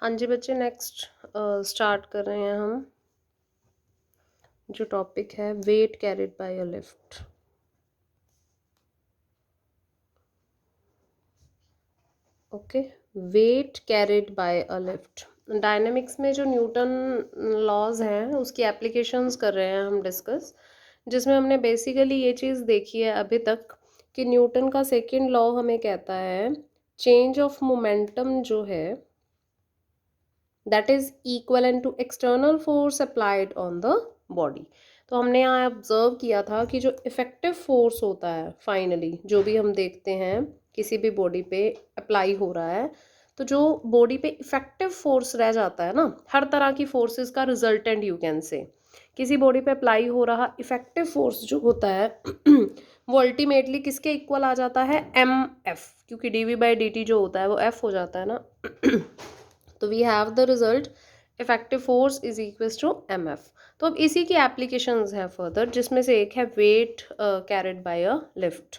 हाँ जी बच्चे, next start कर रहे हैं हम। जो टॉपिक है weight carried by a lift. Okay, weight carried by a lift. Dynamics में जो न्यूटन लॉज हैं उसकी एप्लीकेशंस कर रहे हैं हम डिस्कस, जिसमें हमने बेसिकली ये चीज़ देखी है अभी तक कि न्यूटन का सेकंड लॉ हमें कहता है चेंज ऑफ मोमेंटम जो है that is equivalent to external force applied on the body. तो हमने यहाँ ऑब्जर्व किया था कि जो इफेक्टिव फोर्स होता है फाइनली जो भी हम देखते हैं किसी भी बॉडी पे अप्लाई हो रहा है, तो जो बॉडी पे इफेक्टिव फोर्स रह जाता है ना, हर तरह की फोर्सेस का रिजल्टेंट यू कैन से, किसी बॉडी पे अप्लाई हो रहा इफेक्टिव फोर्स जो होता है वो अल्टीमेटली किसके इक्वल आ जाता है, एम एफ, क्योंकि d v by d t जो होता है वो एफ हो जाता है ना। तो we have the result effective force is equals to M f. तो अब इसी की एप्लीकेशंस है फर्दर, जिसमें से एक है weight carried by a lift.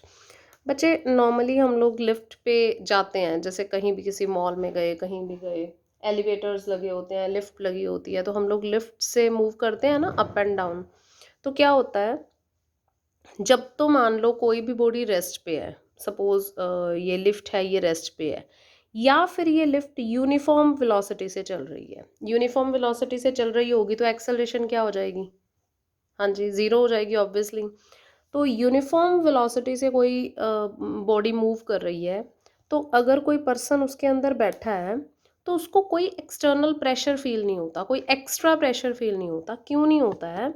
बच्चे नॉर्मली हम लोग लिफ्ट पे जाते हैं, जैसे कहीं भी किसी मॉल में गए, कहीं भी गए, एलिवेटर्स लगे होते हैं, लिफ्ट लगी होती है, तो हम लोग लिफ्ट से मूव करते हैं ना अप एंड डाउन। तो क्या होता है, जब तो मान लो कोई भी बॉडी रेस्ट पे है, सपोज ये लिफ्ट है, ये रेस्ट पे है, या फिर ये लिफ्ट यूनिफॉर्म वेलोसिटी से चल रही है। यूनिफॉर्म वेलोसिटी से चल रही होगी तो एक्सेलरेशन क्या हो जाएगी, हाँ जी, ज़ीरो हो जाएगी ऑब्वियसली। तो यूनिफॉर्म वेलोसिटी से कोई बॉडी मूव कर रही है, तो अगर कोई पर्सन उसके अंदर बैठा है तो उसको कोई एक्सटर्नल प्रेशर फील नहीं होता, कोई एक्स्ट्रा प्रेशर फील नहीं होता। क्यों नहीं होता है?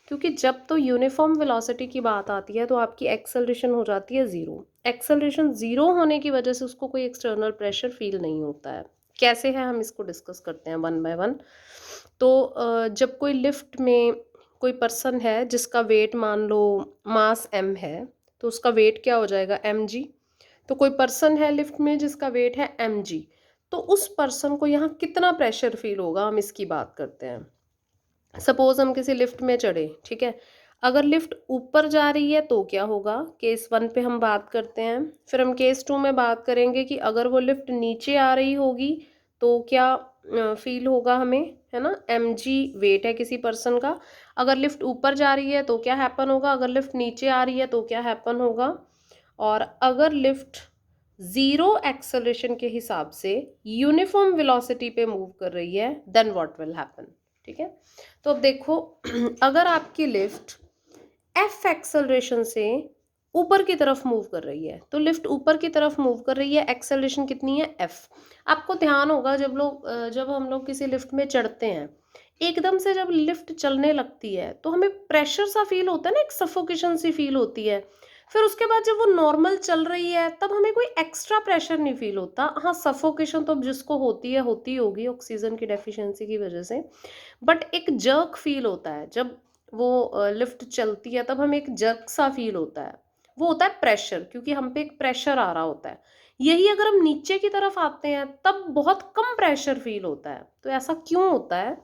क्योंकि जब तो यूनिफॉर्म वेलोसिटी की बात आती है तो आपकी एक्सेलरेशन हो जाती है ज़ीरो। एक्सेलरेशन ज़ीरो होने की वजह से उसको कोई एक्सटर्नल प्रेशर फील नहीं होता है। कैसे है हम इसको डिस्कस करते हैं वन बाय वन। तो जब कोई लिफ्ट में कोई पर्सन है जिसका वेट मान लो मास एम है, तो उसका वेट क्या हो जाएगा, एम जी। तो कोई पर्सन है लिफ्ट में जिसका वेट है एम जी, तो उस पर्सन को यहाँ कितना प्रेशर फील होगा, हम इसकी बात करते हैं। सपोज हम किसी लिफ्ट में चढ़े, ठीक है, अगर लिफ्ट ऊपर जा रही है तो क्या होगा, केस वन पे हम बात करते हैं। फिर हम केस टू में बात करेंगे कि अगर वो लिफ्ट नीचे आ रही होगी तो क्या फील होगा हमें, है ना, एम जी वेट है किसी पर्सन का। अगर लिफ्ट ऊपर जा रही है तो क्या हैपन होगा, अगर लिफ्ट नीचे आ रही है तो क्या हैपन होगा, और अगर लिफ्ट ज़ीरो एक्सेलरेशन के हिसाब से यूनिफॉर्म वेलोसिटी पे मूव कर रही है देन व्हाट विल हैपन। ठीक है, तो अब देखो अगर आपकी लिफ्ट एफ एक्सेलरेशन से ऊपर की तरफ मूव कर रही है, तो लिफ्ट ऊपर की तरफ मूव कर रही है, एक्सेलरेशन कितनी है, एफ। आपको ध्यान होगा जब हम लोग किसी लिफ्ट में चढ़ते हैं, एकदम से जब लिफ्ट चलने लगती है तो हमें प्रेशर सा फील होता है ना, एक सफोकेशन सी फील होती है। फिर उसके बाद जब वो नॉर्मल चल रही है तब हमें कोई एक्स्ट्रा प्रेशर नहीं फील होता। हाँ, सफोकेशन तो अब जिसको होती है होती होगी ऑक्सीजन की डेफिशिएंसी की वजह से, बट एक जर्क फील होता है जब वो लिफ्ट चलती है, तब हमें एक जर्क सा फील होता है। वो होता है प्रेशर, क्योंकि हम पे एक प्रेशर आ रहा होता है। यही अगर हम नीचे की तरफ आते हैं तब बहुत कम प्रेशर फील होता है। तो ऐसा क्यों होता है?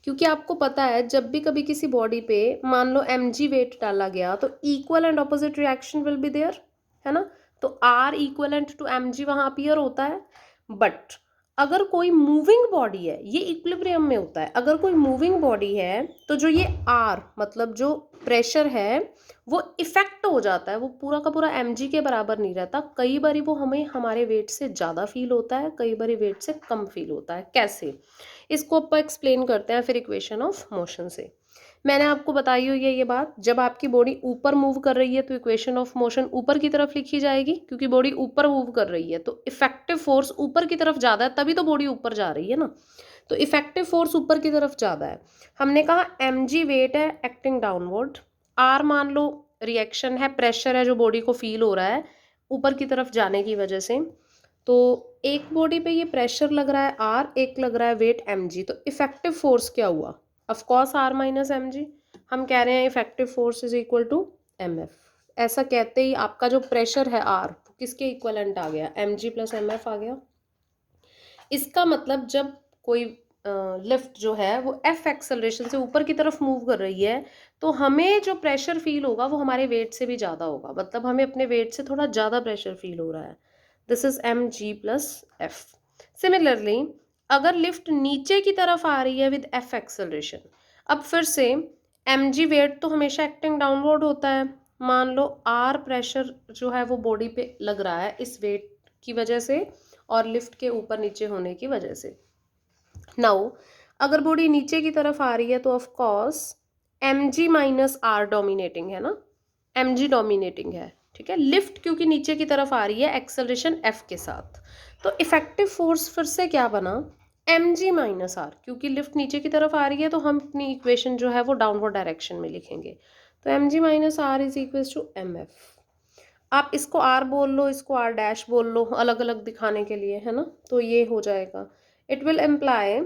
क्योंकि आपको पता है जब भी कभी किसी बॉडी पे मान लो एम जी वेट डाला गया तो equal and opposite reaction will be there, है ना। तो R equivalent to M g वहाँ अपीयर होता है। बट अगर कोई मूविंग बॉडी है, ये इक्विलिब्रियम में होता है, अगर कोई मूविंग बॉडी है तो जो ये आर मतलब जो प्रेशर है वो इफेक्ट हो जाता है, वो पूरा का पूरा एम जी के बराबर नहीं रहता। कई बारी वो हमें हमारे वेट से ज़्यादा फील होता है, कई बारी वेट से कम फील होता है। कैसे, इसको अपन एक्सप्लेन करते हैं फिर इक्वेशन ऑफ मोशन से। मैंने आपको बताई हुई है ये बात, जब आपकी बॉडी ऊपर मूव कर रही है तो इक्वेशन ऑफ मोशन ऊपर की तरफ लिखी जाएगी, क्योंकि बॉडी ऊपर मूव कर रही है तो इफेक्टिव फोर्स ऊपर की तरफ ज़्यादा है, तभी तो बॉडी ऊपर जा रही है ना। तो इफेक्टिव फोर्स ऊपर की तरफ ज़्यादा है। हमने कहा एम जी वेट है एक्टिंग डाउनवर्ड, आर मान लो रिएक्शन है, प्रेशर है जो बॉडी को फील हो रहा है ऊपर की तरफ जाने की वजह से। तो एक बॉडी पे ये प्रेशर लग रहा है आर, एक लग रहा है वेट एम जी, तो इफेक्टिव फोर्स क्या हुआ, of course R minus M g. हम कह रहे हैं effective force is equal to M f. ऐसा कहते ही आपका जो प्रेशर है आर किसके इक्वलेंट आ गया, एम जी प्लस एम एफ आ गया। इसका मतलब जब कोई लिफ्ट जो है वो एफ एक्सेलरेशन से ऊपर की तरफ मूव कर रही है तो हमें जो प्रेशर फील होगा वो हमारे वेट से भी ज़्यादा होगा, मतलब हमें अपने वेट से थोड़ा ज़्यादा प्रेशर फील हो रहा है। This is m ji plus f. Similarly अगर लिफ्ट नीचे की तरफ आ रही है विद एफ एक्सेलरेशन, अब फिर से mg वेट तो हमेशा एक्टिंग डाउनवर्ड होता है, मान लो r प्रेशर जो है वो बॉडी पे लग रहा है इस वेट की वजह से और लिफ्ट के ऊपर नीचे होने की वजह से। नाउ अगर बॉडी नीचे की तरफ आ रही है तो of course mg minus r dominating है ना, mg डोमिनेटिंग है, ठीक है। लिफ्ट क्योंकि नीचे की तरफ आ रही है एक्सेलरेशन f के साथ, तो इफेक्टिव फोर्स फिर से क्या बना, mg माइनस r, क्योंकि लिफ्ट नीचे की तरफ आ रही है तो हम अपनी इक्वेशन जो है वो डाउनवर्ड डायरेक्शन में लिखेंगे, तो mg minus r is equal to mf। आप इसको r बोल लो, इसको r डैश बोल लो, अलग अलग दिखाने के लिए, है ना, तो ये हो जाएगा। It will employee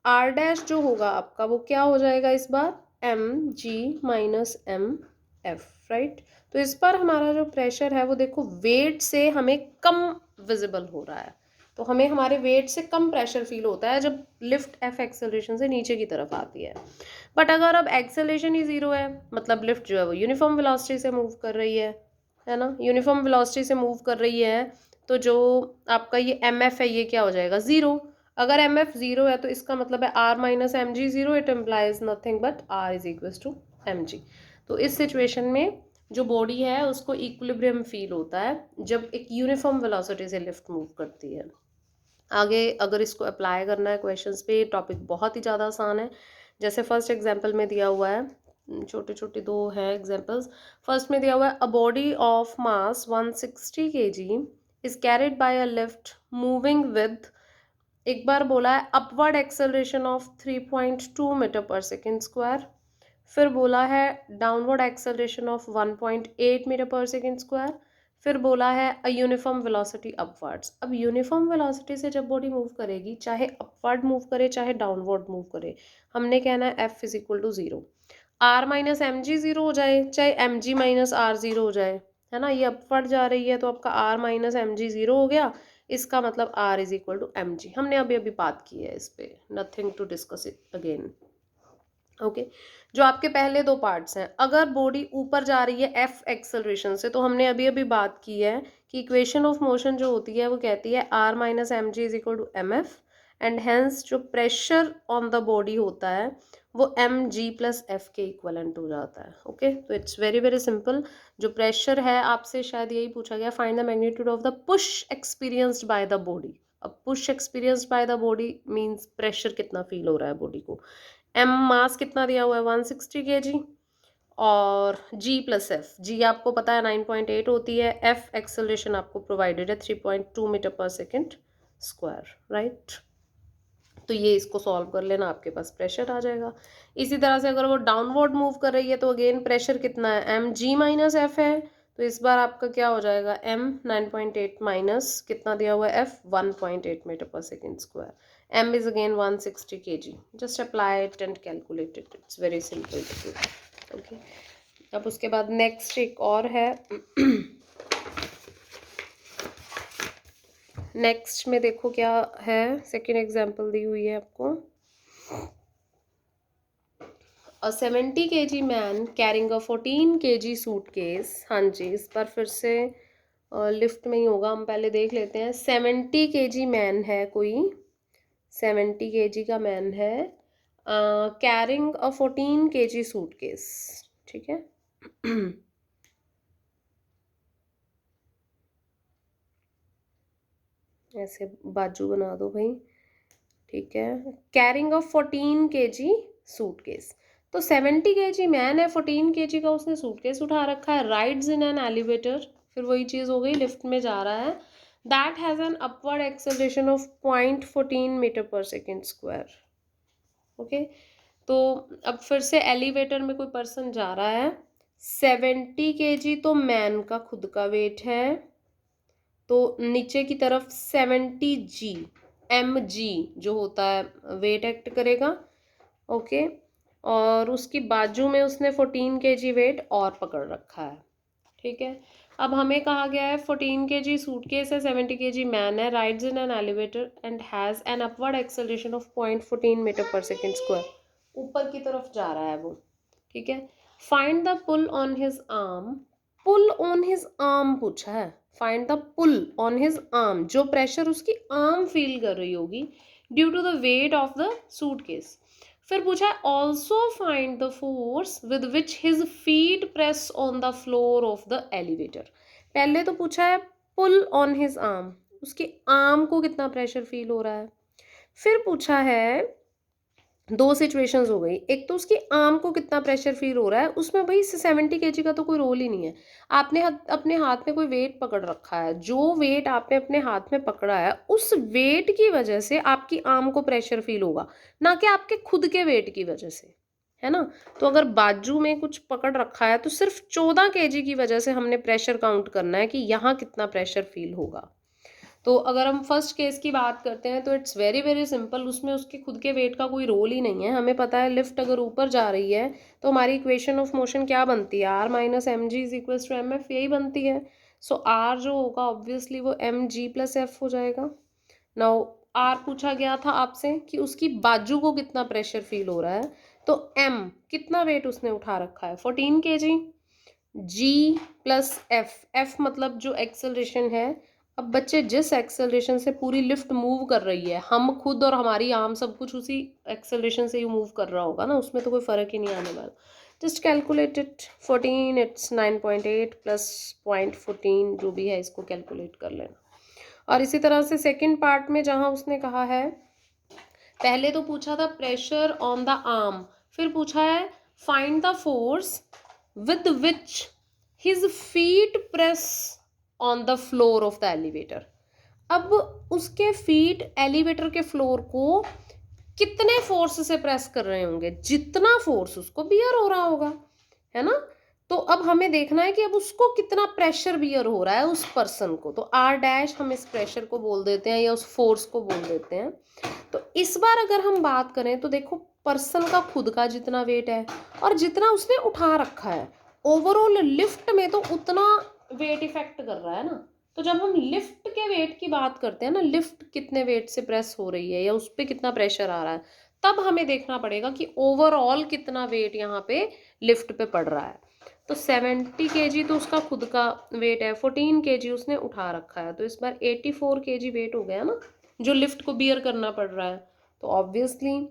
r dash जो होगा आपका वो क्या हो जाएगा इस बार, mg माइनस mf, राइट। तो इस बार हमारा जो प्रेशर है वो देखो वेट से हमें कम विजिबल हो रहा है, तो हमें हमारे वेट से कम प्रेशर फील होता है जब लिफ्ट एफ एक्सेलरेशन से नीचे की तरफ आती है। बट अगर अब एक्सेलरेशन ही ज़ीरो है, मतलब लिफ्ट जो है वो यूनिफॉर्म वेलोसिटी से मूव कर रही है ना, यूनिफॉर्म वेलोसिटी से मूव कर रही है, तो जो आपका ये एम एफ है ये क्या हो जाएगा, ज़ीरो। अगर एम एफ ज़ीरो है तो इसका मतलब है R minus M g zero, it implies nothing but R is equal to M g. तो इस सिचुएशन में जो बॉडी है उसको इक्विलिब्रियम फील होता है जब एक यूनिफॉर्म वेलोसिटी से लिफ्ट मूव करती है। आगे अगर इसको अप्लाई करना है क्वेश्चंस पे, टॉपिक बहुत ही ज़्यादा आसान है। जैसे फर्स्ट एग्जांपल में दिया हुआ है, छोटे छोटे दो हैं एग्जांपल्स। फर्स्ट में दिया हुआ है a body of mass 160 kg is carried by a lift moving with, एक बार बोला है upward acceleration of 3.2 metre per second square, फिर बोला है downward acceleration of 1.8 metre per second square, फिर बोला है अ यूनिफॉर्म वेलोसिटी अपवर्ड्स। अब यूनिफॉर्म वेलोसिटी से जब बॉडी मूव करेगी, चाहे अपवर्ड मूव करे चाहे डाउनवर्ड मूव करे, हमने कहना है f is equal to zero, R minus M g zero हो जाए चाहे m g minus R zero हो जाए, है ना। ये अपवर्ड जा रही है तो आपका R minus M g zero हो गया, इसका मतलब R is equal to M g. हमने अभी अभी बात की है इस पे, nothing to discuss it again, okay. जो आपके पहले दो पार्ट्स हैं, अगर बॉडी ऊपर जा रही है एफ एक्सेलरेशन से, तो हमने अभी अभी बात की है कि इक्वेशन ऑफ मोशन जो होती है वो कहती है R minus M G is equal to M F, and hence जो प्रेशर ऑन द बॉडी होता है वो एम जी प्लस एफ के इक्वलेंट हो जाता है, ओके। तो इट्स वेरी वेरी सिंपल। जो प्रेशर है आपसे शायद यही पूछा गया, find the magnitude of the push experienced by the body. अब push experienced by the body means pressure कितना फील हो रहा है बॉडी को। एम मास कितना दिया हुआ है 160 kg, और जी प्लस एफ, जी आपको पता है 9.8 होती है, एफ एक्सेलरेशन आपको प्रोवाइडेड है 3.2 metre per second square, right. तो ये इसको सॉल्व कर लेना, आपके पास प्रेशर आ जाएगा। इसी तरह से अगर वो डाउनवर्ड मूव कर रही है तो अगेन प्रेशर कितना है, एम जी माइनस एफ है, तो इस बार आपका क्या हो जाएगा, एम 9.8 माइनस कितना दिया हुआ है f 1.8 metre per second square, m is again 160 kg, just apply it and calculate it, it's very simple to do, okay. अब उसके बाद नेक्स्ट एक और है नेक्स्ट में देखो क्या है, सेकेंड एग्जाम्पल दी हुई है आपको। A 70 kg man carrying a 14 kg suitcase, हाँ जी इस बार फिर से लिफ्ट में ही होगा, हम पहले देख लेते हैं। 70 kg मैन है कोई, 70 kg का मैन है, कैरिंग अ 14 kg सूटकेस, ठीक है। ऐसे बाजू बना दो भाई, ठीक है। कैरिंग अ 14 kg सूटकेस, तो 70 kg मैन है, 14 kg का उसने सूटकेस उठा रखा है, राइड्स इन एन एलिवेटर, फिर वही चीज़ हो गई, लिफ्ट में जा रहा है, that has an upward acceleration of 0.14 metre per second square, okay. तो अब फिर से एलिवेटर में कोई पर्सन जा रहा है, 70 kg तो मैन का खुद का वेट है, तो नीचे की तरफ 70 जी एम जी जो होता है वेट एक्ट करेगा, ओके। और उसकी बाजू में उसने 14 kg वेट और पकड़ रखा है, ठीक है। अब हमें कहा गया है 14 kg सूटकेस है, 70 kg मैन है, rides in an elevator and has an upward acceleration of 0.14 metre per second square, ऊपर की तरफ जा रहा है वो, ठीक है। Find the pull on his arm, pull on his arm पूछा है, find the pull on his arm, जो प्रेशर उसकी आर्म फील कर रही होगी, due to the weight of the suitcase. फिर पूछा है also find the force with which his feet press on the floor of the elevator. पहले तो पूछा है पुल ऑन हिज आर्म, उसके आर्म को कितना प्रेशर फील हो रहा है। फिर पूछा है दो सिचुएशंस हो गई, एक तो उसकी आर्म को कितना प्रेशर फील हो रहा है, उसमें भाई 70 kg का तो कोई रोल ही नहीं है। आपने अपने हाथ में कोई वेट पकड़ रखा है, जो वेट आपने अपने हाथ में पकड़ा है उस वेट की वजह से आपकी आर्म को प्रेशर फील होगा, ना कि आपके खुद के वेट की वजह से, है ना। तो अगर बाजू में कुछ पकड़ रखा है तो सिर्फ 14 kg की वजह से हमने प्रेशर काउंट करना है कि यहाँ कितना प्रेशर फील होगा। तो अगर हम फर्स्ट केस की बात करते हैं तो इट्स वेरी वेरी सिंपल, उसमें उसके खुद के वेट का कोई रोल ही नहीं है। हमें पता है लिफ्ट अगर ऊपर जा रही है तो हमारी इक्वेशन ऑफ मोशन क्या बनती है, R minus M G is equals to M F, यही बनती है। सो आर जो होगा ऑब्वियसली वो एम जी प्लस एफ हो जाएगा। नाउ आर पूछा गया था आपसे कि उसकी बाजू को कितना प्रेशर फील हो रहा है, तो एम कितना वेट उसने उठा रखा है 14 kg, जी प्लस एफ, एफ मतलब जो एक्सेलरेशन है। अब बच्चे जिस एक्सेलरेशन से पूरी लिफ्ट मूव कर रही है, हम खुद और हमारी आर्म सब कुछ उसी एक्सेलरेशन से ही मूव कर रहा होगा ना, उसमें तो कोई फ़र्क ही नहीं आने वाला। जस्ट कैलकुलेट इट, 14 इट्स 9.8 प्लस 0.14 जो भी है इसको कैलकुलेट कर लेना। और इसी तरह से सेकेंड पार्ट में जहाँ उसने कहा है, पहले तो पूछा था प्रेशर ऑन द आर्म, फिर पूछा है find the force with which his feet press on the floor of the elevator। अब उसके फीट एलिवेटर के फ्लोर को कितने फोर्स से प्रेस कर रहे होंगे, जितना फोर्स उसको बियर हो रहा होगा, है ना। तो अब हमें देखना है कि अब उसको कितना प्रेशर बियर हो रहा है उस पर्सन को, तो आर डैश हम इस प्रेशर को बोल देते हैं या उस फोर्स को बोल देते हैं। तो इस बार अगर हम बात करें तो देखो पर्सन का खुद का जितना वेट है और जितना उसने उठा रखा है, ओवरऑल लिफ्ट में तो उतना वेट इफेक्ट कर रहा है ना। तो जब हम लिफ्ट के वेट की बात करते हैं ना, लिफ्ट कितने वेट से प्रेस हो रही है या उस पर कितना प्रेशर आ रहा है, तब हमें देखना पड़ेगा कि ओवरऑल कितना वेट यहाँ पे लिफ्ट पे पड़ रहा है। तो 70 kg तो उसका खुद का वेट है, 14 kg उसने उठा रखा है, तो इस बार 84 kg वेट हो गया ना जो लिफ्ट को बियर करना पड़ रहा है। तो ऑब्वियसली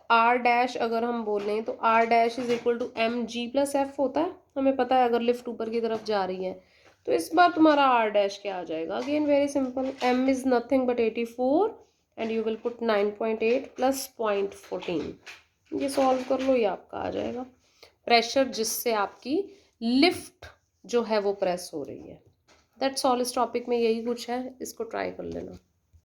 आर डैश अगर हम बोलें तो R dash is equal to M G plus F होता है, हमें पता है अगर लिफ्ट ऊपर की तरफ जा रही है। तो इस बार तुम्हारा आर डैश क्या आ जाएगा, again very simple, M is nothing but 84 and you will put 9.8 प्लस 0.14, ये सॉल्व कर लो, ये आपका आ जाएगा प्रेशर जिससे आपकी लिफ्ट जो है वो प्रेस हो रही है। दैट्स ऑल, इस टॉपिक में यही कुछ है, इसको ट्राई कर लेना।